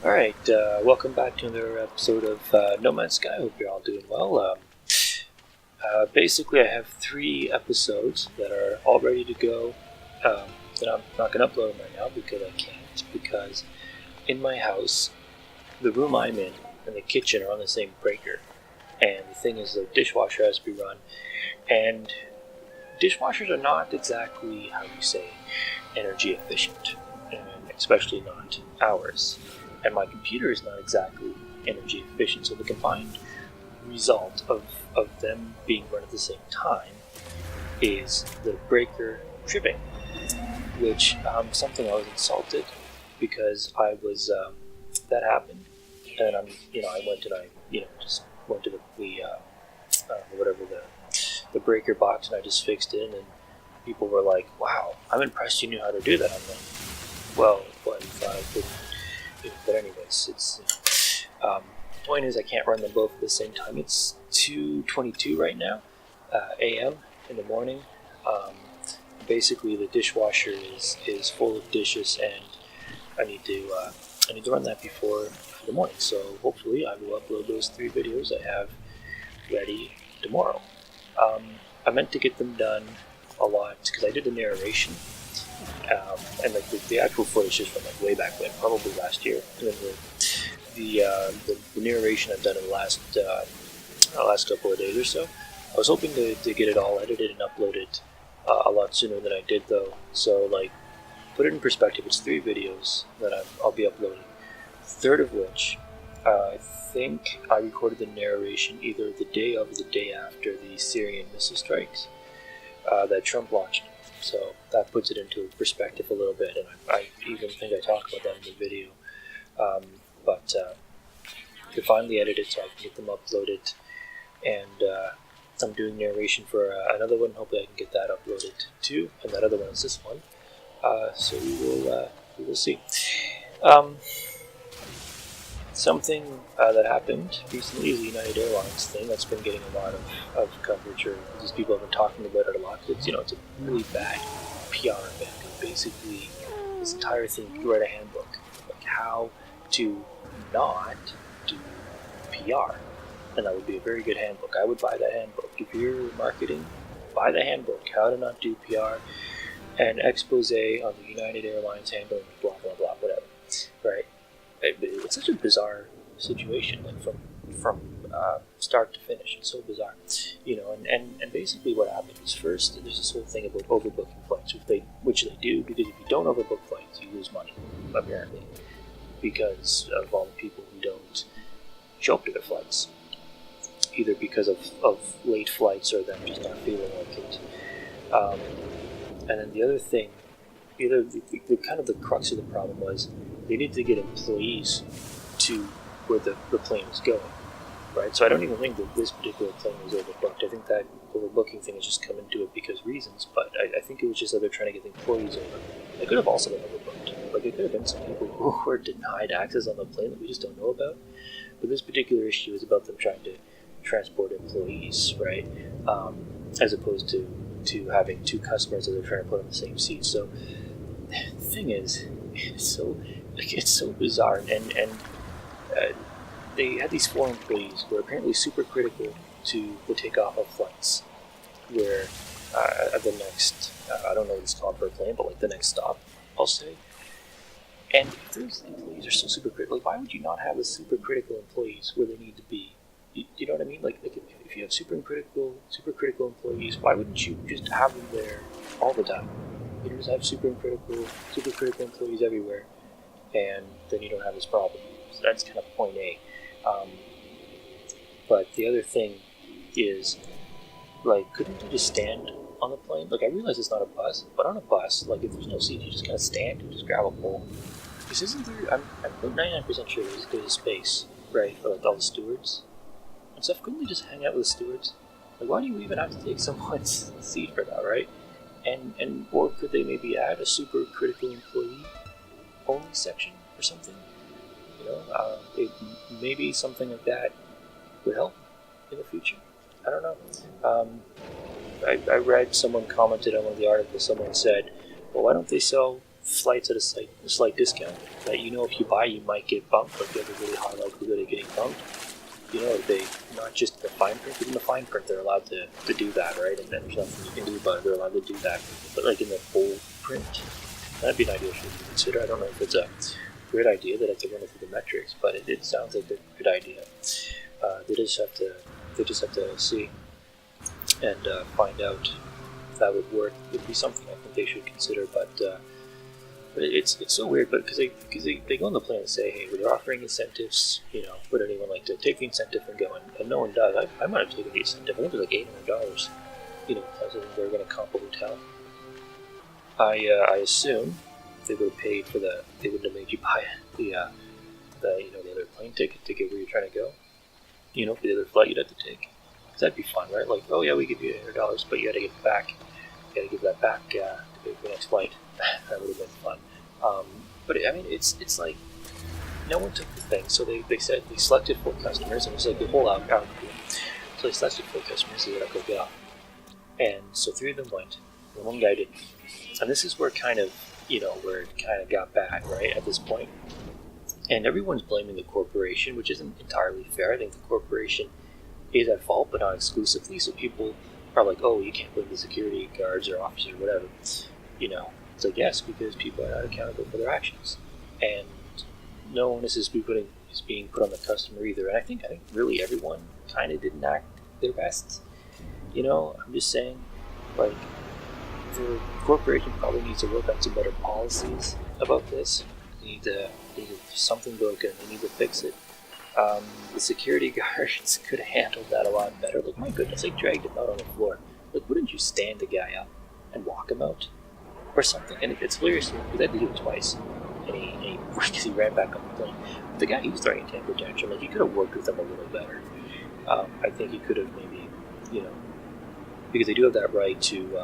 Alright, welcome back to another episode of No Man's Sky. I hope you're all doing well. Basically, I have 3 episodes that are all ready to go. That I'm not going to upload them right now because I can't. Because in my house, the room I'm in and the kitchen are on the same breaker. And the thing is, the dishwasher has to be run. And dishwashers are not exactly, how you say, energy efficient. And especially not ours. And my computer is not exactly energy efficient. So the combined result of them being run at the same time is the breaker tripping, which something I was insulted because I was that happened, and I went and just went to whatever the breaker box and I just fixed it, and people were like, "Wow, I'm impressed you knew how to do that." I'm like, "Well, what if I couldn't?" But anyways, the point is I can't run them both at the same time. It's 2:22 right now, a.m. in the morning. Basically, the dishwasher is full of dishes, and I need to run that before the morning. So hopefully, I will upload those 3 videos I have ready tomorrow. I meant to get them done a lot because I did the narration. And like the actual footage is from like way back when, probably last year. And then the narration I've done in the last couple of days or so. I was hoping to get it all edited and uploaded a lot sooner than I did, though. So like, put it in perspective. It's 3 videos that I'll be uploading. Third of which, I think I recorded the narration either the day of or the day after the Syrian missile strikes that Trump launched. So that puts it into perspective a little bit, and I even think I talk about that in the video. But to finally edit it so I can get them uploaded, and I'm doing narration for another one. Hopefully, I can get that uploaded too, and that other one is this one. So we will see. Something that happened recently is the United Airlines thing that's been getting a lot of coverage, or these people have been talking about it a lot. It's a really bad PR event. Basically, this entire thing, you write a handbook, like how to not do PR, and that would be a very good handbook. I would buy that handbook. If you're marketing, buy the handbook, how to not do PR, and expose on the United Airlines handling blah blah blah whatever, right? It's such a bizarre situation, like from start to finish. It's so bizarre, and basically what happened is, first there's this whole thing about overbooking flights, which they do, because if you don't overbook flights, you lose money, apparently, because of all the people who don't show up to their flights, either because of late flights or them just not feeling like it. And then the other thing, the kind of the crux of the problem was they needed to get employees to where the plane was going, right? So I don't even think that this particular plane was overbooked. I think that overbooking thing has just come into it because reasons, but I think it was just that they're trying to get the employees over. It could have also been overbooked. Like, it could have been some people who were denied access on the plane that we just don't know about. But this particular issue is about them trying to transport employees, right? As opposed to having 2 customers that they're trying to put on the same seat. So the thing is, it's so bizarre, and they had these 4 employees who were apparently super critical to the takeoff of flights, where at the next, I don't know what it's called per plane, but like the next stop, I'll say. And if those employees are so super critical, like, why would you not have the super critical employees where they need to be? You know what I mean? Like if you have super critical employees, why wouldn't you just have them there all the time? You just have super critical employees everywhere, and then you don't have this problem. So that's kind of point A. But the other thing is, like, couldn't you just stand on the plane? Like, I realize it's not a bus, but on a bus, like, if there's no seat, you just kind of stand and just grab a pole. Because isn't there? I'm 99% sure there's a space, right, for like all the stewards and stuff. Couldn't they just hang out with the stewards? Like, why do you even have to take someone's seat for that, right? And or could they maybe add a super critical employee only section or something? Maybe something like that would help in the future. I don't know. I read someone commented on one of the articles. Someone said, "Well, why don't they sell flights at a slight discount that if you buy you might get bumped, like you have a really high likelihood of getting bumped. They not just the fine print, but in the fine print they're allowed to do that, right? And then there's nothing you can do about it. They're allowed to do that, but like in the bold print, that'd be an idea for you to consider. I don't know if it's a great idea that I have to run it through the metrics, but it sounds like a good idea. They just have to see and find out if that would work. It would be something I think they should consider, but it's so weird. But because they go on the plan and say, hey, we're offering incentives. Would anyone like to take the incentive and go? And no one does. I might have taken the incentive. I think it was like $800. Plus I think they were going to comp a hotel. I assume they would have paid for they would have made you buy the other plane ticket to get where you're trying to go. For the other flight you'd have to take. Because that'd be fun, right? Like, oh yeah, we give you $800, but you got to give it back. You got to give that back to pay for the next flight. That would have been fun. But it's like no one took the thing. So they said they selected 4 customers, and it was like the whole algorithm. So they selected 4 customers who would go get off. And so 3 of them went, and 1 guy didn't. And this is where where it kind of got bad, right, at this point. And everyone's blaming the corporation, which isn't entirely fair. I think the corporation is at fault, but not exclusively. So people are like, oh, you can't blame the security guards or officers or whatever. It's like, yes, because people are not accountable for their actions. And no onus is being put on the customer either. And I think really everyone kind of didn't act their best. I'm just saying, like, the corporation probably needs to work on some better policies about this. They need something broken. They need to fix it. The security guards could have handled that a lot better. Like, my goodness, they dragged him out on the floor. Like, wouldn't you stand the guy up and walk him out? Or something? And it's hilarious because they had to do it twice. And he ran back on the plane. But the guy, he was throwing a temper tantrum. Like, he could have worked with them a little better. I think he could have maybe, because they do have that right to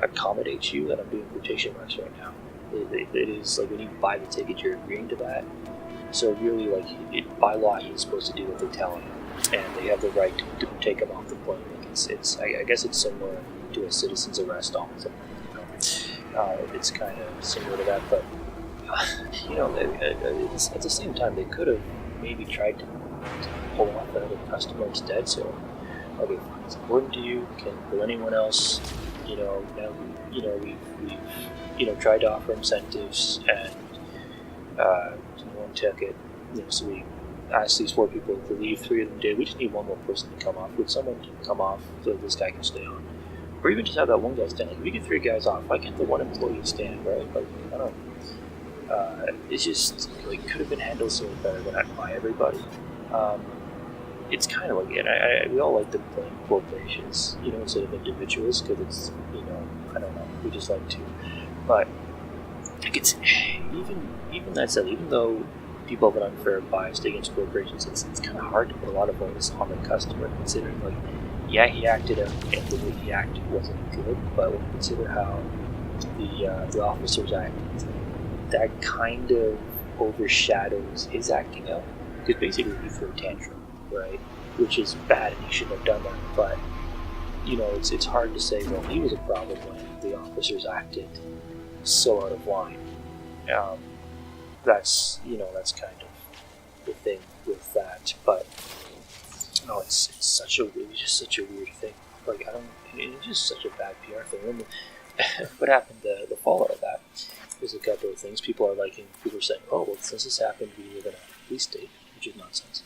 accommodate you, and I'm doing quotation marks right now. It is like when you buy the ticket, you're agreeing to that. So really, by law, he's supposed to do what they tell him, and they have the right to take him off the plane. I guess it's similar to a citizen's arrest almost. It's kind of similar to that, but at the same time, they could have maybe tried to pull off another customer instead. So, okay, fine, it's important to you. Will anyone else? Now we've tried to offer incentives, and no one took it. So we asked these 4 people to leave. 3 of them did. We just need 1 more person to come off. Would someone come off so that this guy can stay on? Or even just have that 1 guy stand. Like, we get 3 guys off. Why can't the 1 employee stand, right? Like, I don't know. It's just, could have been handled so much better than by everybody. It's kind of like, and we all like to blame corporations, instead of individuals, because it's, I don't know, we just like to. But it's even that said, even though people have an unfair bias against corporations, it's kind of hard to put a lot of onus on the customer, considering, like, yeah, he acted out, and the way he acted wasn't good, but when you consider how the officers acted, that kind of overshadows his acting out, because basically he threw a tantrum, right? Which is bad, and he shouldn't have done that. But it's hard to say, well, he was a problem when the officers acted so out of line. That's kind of the thing with that. But it's just such a weird thing. Like, it's just such a bad PR thing. And what happened? The fallout of that is a couple of things. People are saying, oh, well, since this happened, we live in a police state, which is nonsense.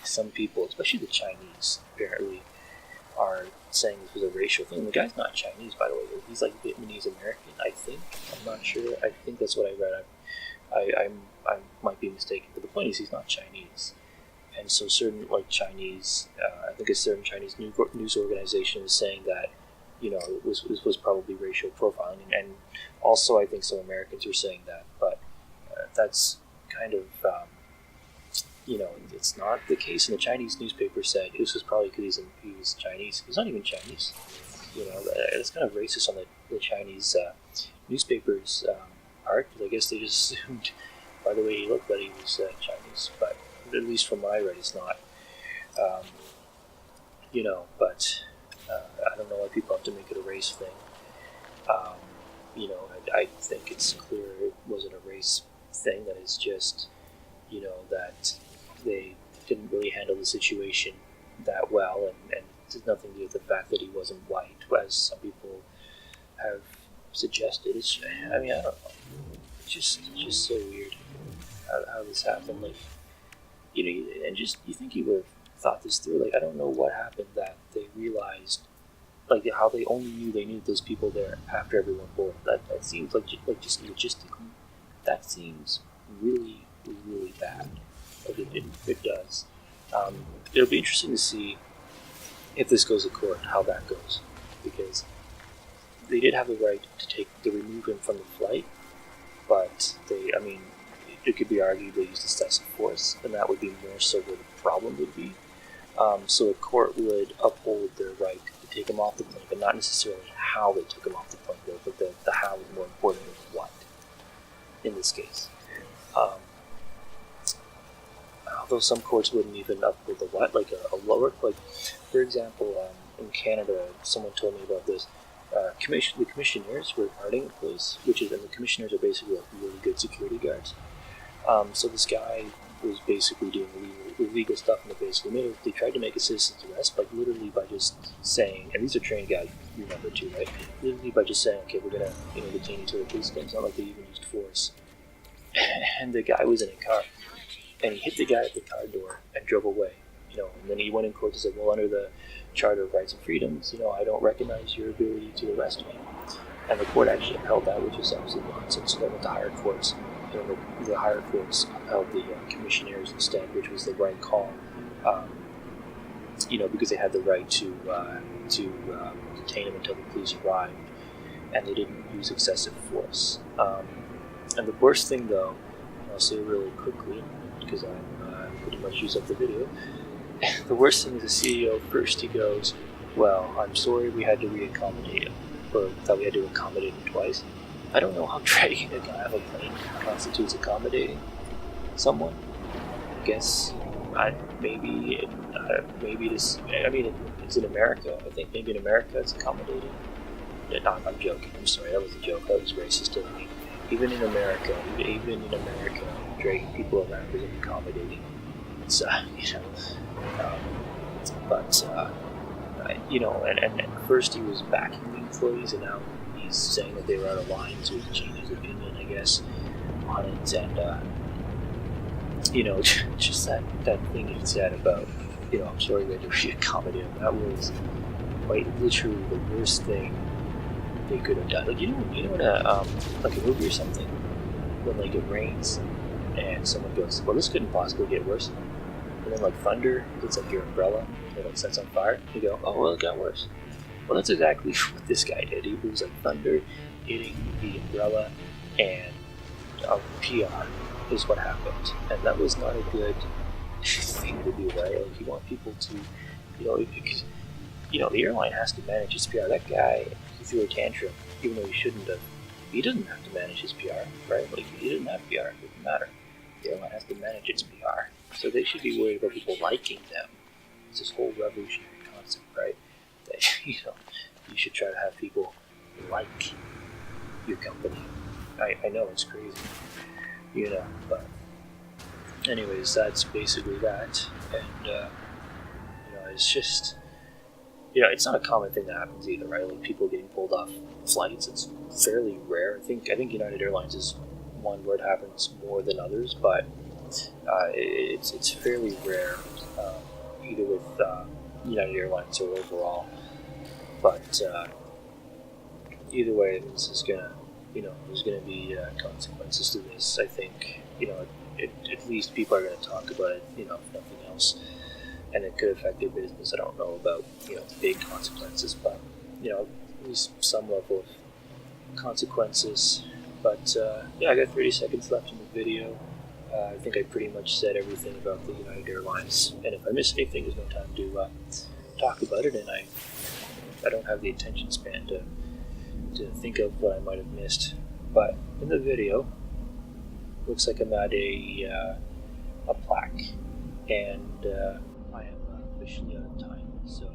Some people, especially the Chinese, apparently are saying this was a racial thing. The guy's not Chinese, by the way. He's like Vietnamese American, I think. I'm not sure. I think that's what I read. I might be mistaken, but the point is he's not Chinese. And so certain Chinese, I think a certain Chinese news organization is saying that it was probably racial profiling, and also I think some Americans are saying that, but that's kind of it's not the case. And the Chinese newspaper said this was probably because he was Chinese. He's not even Chinese. It's kind of racist on the Chinese newspapers' part, because I guess they just assumed by the way he looked that he was Chinese. But at least from what I read, it's not. I don't know why people have to make it a race thing. Um, I think it's clear it wasn't a race thing. That it's just, that they didn't really handle the situation that well, and it has nothing to do with the fact that he wasn't white, as some people have suggested. I don't know. It's just so weird how this happened. Like, and just you think you would have thought this through. Like, I don't know what happened that they realized, like how they only knew they needed those people there after everyone boarded. That seems like just logistically, that seems really really bad. Like it does. It'll be interesting to see if this goes to court, how that goes, because they did have the right to remove him from the flight, but it could be argued they used excessive force, and that would be more so where the problem would be. So a court would uphold their right to take him off the plane, but not necessarily how they took him off the plane, but the how is more important than what in this case. Although some courts wouldn't even uphold the what, like a lower, like for example, in Canada, someone told me about this. The commissioners were guarding the place, and the commissioners are basically like really good security guards. So this guy was basically doing illegal stuff, and they tried to make a citizen's arrest, like literally by just saying, and these are trained guys, you remember too, right? Literally by just saying, okay, we're gonna detain you to the police. It's not like they even used force. And the guy was in a car, and he hit the guy at the car door and drove away. And then he went in court and said, well, under the Charter of Rights and Freedoms, I don't recognize your ability to arrest me. And the court actually upheld that, which is absolute nonsense. So they went to higher courts, and the higher courts upheld the commissioners instead, which was the right call, because they had the right to detain him until the police arrived, and they didn't use excessive force. And the worst thing, though, and I'll say really quickly, because I'm pretty much used up the video, the worst thing is the CEO first, he goes, well, I'm sorry we had to re-accommodate him, or that we had to accommodate him twice. I don't know how dragging a guy off a plane constitutes accommodating someone. I guess maybe this. It's in America. I think maybe in America it's accommodating. No, I'm joking. I'm sorry. That was a joke. That was racist of me. Even in America, dragging people around isn't accommodating. It's and at first he was backing the employees, and now he's saying that they were out of line, so he's changed his opinion, I guess, on it. And just that thing he said about, I'm sorry we had to re-accommodate him. That was quite literally the worst thing they could have done. Like, in a like a movie or something, when like it rains and someone goes, well, this couldn't possibly get worse. And then like thunder, it's like your umbrella, it like sets on fire. You go, oh well, it got worse. Well, that's exactly what this guy did. He was like thunder hitting the umbrella, and PR is what happened. And that was not a good thing to do, right? Like, you want people to, because, the airline has to manage its PR. That guy, he threw a tantrum, even though he shouldn't have. He doesn't have to manage his PR, right? Like, he didn't have PR, it doesn't matter. The airline has to manage its PR. So they should be worried about people liking them. It's this whole revolutionary concept, right? That, you should try to have people like your company. I know it's crazy, but anyways, that's basically that. And, it's just, it's not a common thing that happens either, right? Like, people getting pulled off flights, it's fairly rare. I think United Airlines is one where it happens more than others, but it's fairly rare, either with United Airlines or overall. But either way, this is gonna, there's gonna be consequences to this. I think, at least people are gonna talk about it, if nothing else, and it could affect their business. I don't know about big consequences, but at least some level of consequences. But I got 30 seconds left in the video. I think I pretty much said everything about the United Airlines, and if I missed anything, there's no time to talk about it, and I don't have the attention span to think of what I might have missed. But in the video, looks like I'm at a Plaque, and I am officially out of time, so